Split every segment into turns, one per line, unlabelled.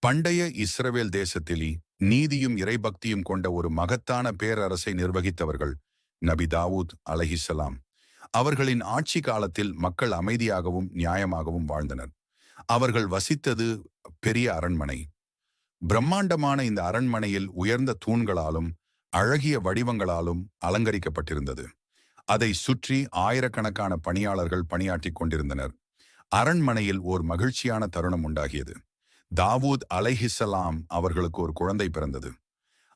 பண்டைய இஸ்ரவேல் தேசத்திலே நீதியும் இறைபக்தியும் கொண்ட ஒரு மகத்தான பேரரசை நிர்வகித்தவர்கள் நபி தாவூத் அலைஹிஸ்ஸலாம். அவர்களின் ஆட்சி காலத்தில் மக்கள் அமைதியாகவும் நியாயமாகவும் வாழ்ந்தனர். அவர்கள் வசித்தது பெரிய அரண்மனை. பிரம்மாண்டமான இந்த அரண்மனையில் உயர்ந்த தூண்களாலும் அழகிய வடிவங்களாலும் அலங்கரிக்கப்பட்டிருந்தது. அதை சுற்றி ஆயிரக்கணக்கான பணியாளர்கள் பணியாற்றிக் கொண்டிருந்தனர். அரண்மனையில் ஓர் மகிழ்ச்சியான தருணம் உண்டாகியது. தாவூத் அலைஹிஸ்ஸலாம் அவர்களுக்கு ஒரு குழந்தை பிறந்தது.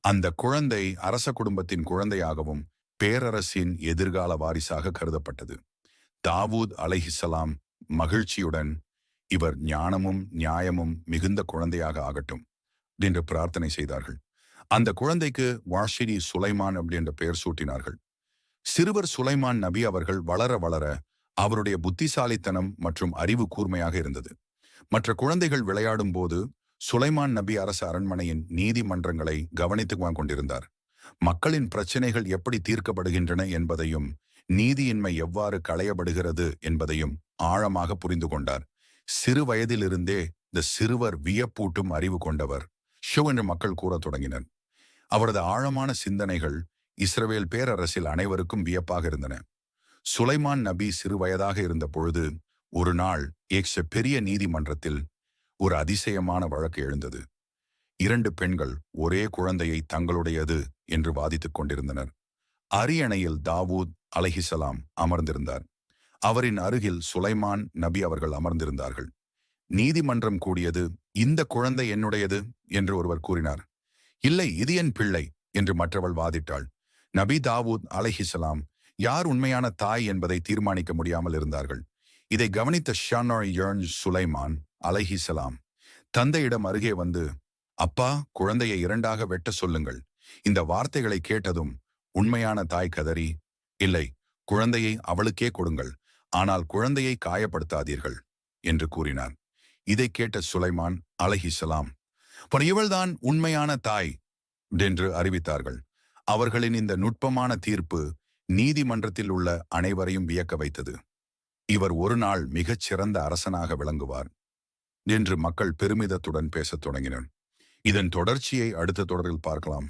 அந்த குழந்தை அரச குடும்பத்தின் குழந்தையாகவும் பேரரசின் எதிர்கால வாரிசாக கருதப்பட்டது. தாவூத் அலைஹிஸ்ஸலாம் மகிழ்ச்சியுடன், இவர் ஞானமும் நியாயமும் மிகுந்த குழந்தையாக ஆகட்டும் என்று பிரார்த்தனை செய்தார்கள். அந்த குழந்தைக்கு வாஷினி சுலைமான் அப்படி என்ற பெயர் சூட்டினார்கள். சிறுவர் சுலைமான் நபி அவர்கள் வளர வளர அவருடைய புத்திசாலித்தனம் மற்றும் அறிவு கூர்மையாக இருந்தது. மற்ற குழந்தைகள் விளையாடும் போது சுலைமான் நபி அரச அரண்மனையின் நீதிமன்றங்களை கவனித்துக் கொண்டிருந்தார். மக்களின் பிரச்சனைகள் எப்படி தீர்க்கப்படுகின்றன என்பதையும் நீதியின்மை எவ்வாறு களையப்படுகிறது என்பதையும் ஆழமாக புரிந்து கொண்டார். சிறு வயதிலிருந்தே இந்த சிறுவர் வியப்பூட்டும் அறிவு கொண்டவர் ஷோ என்று மக்கள் கூறத் தொடங்கினர். அவரது ஆழமான சிந்தனைகள் இஸ்ரவேல் பேரரசில் அனைவருக்கும் வியப்பாக இருந்தன. சுலைமான் நபி சிறு வயதாக இருந்த பொழுது ஒரு நாள் பெரிய நீதிமன்றத்தில் ஒரு அதிசயமான வழக்கு எழுந்தது. 2 பெண்கள் ஒரே குழந்தையை தங்களுடையது என்று வாதித்துக் கொண்டிருந்தனர். அரியணையில் தாவூத் அலைஹிஸ்ஸலாம் அமர்ந்திருந்தார். அவரின் அருகில் சுலைமான் நபி அவர்கள் அமர்ந்திருந்தார்கள். நீதிமன்றம் கூடியது. இந்த குழந்தை என்னுடையது என்று ஒருவர் கூறினார். இல்லை, இது என் பிள்ளை என்று மற்றவள் வாதிட்டாள். நபி தாவூத் அலைஹிஸ்ஸலாம் யார் உண்மையான தாய் என்பதை தீர்மானிக்க முடியாமல் இருந்தார்கள். இதை கவனித்த சுலைமான் அலைஹிஸ்ஸலாம் தந்தையிடம் அருகே வந்து, அப்பா, குழந்தையை 2ஆக வெட்ட சொல்லுங்கள். இந்த வார்த்தைகளை கேட்டதும் உண்மையான தாய் கதறி, இல்லை, குழந்தையை அவளுக்கே கொடுங்கள், ஆனால் குழந்தையை காயப்படுத்தாதீர்கள் என்று கூறினார். இதை கேட்ட சுலைமான் அலைஹிஸ்ஸலாம், இவள்தான் உண்மையான தாய் என்று அறிவித்தார்கள். அவர்களின் இந்த நுட்பமான தீர்ப்பு நீதிமன்றத்தில் உள்ள அனைவரையும் வியக்க வைத்தது. இவர் ஒரு நாள் மிகச் சிறந்த அரசனாக விளங்குவார் என்று மக்கள் பெருமிதத்துடன் பேசத் தொடங்கினர். இதன் தொடர்ச்சியை அடுத்த தொடரில் பார்க்கலாம்.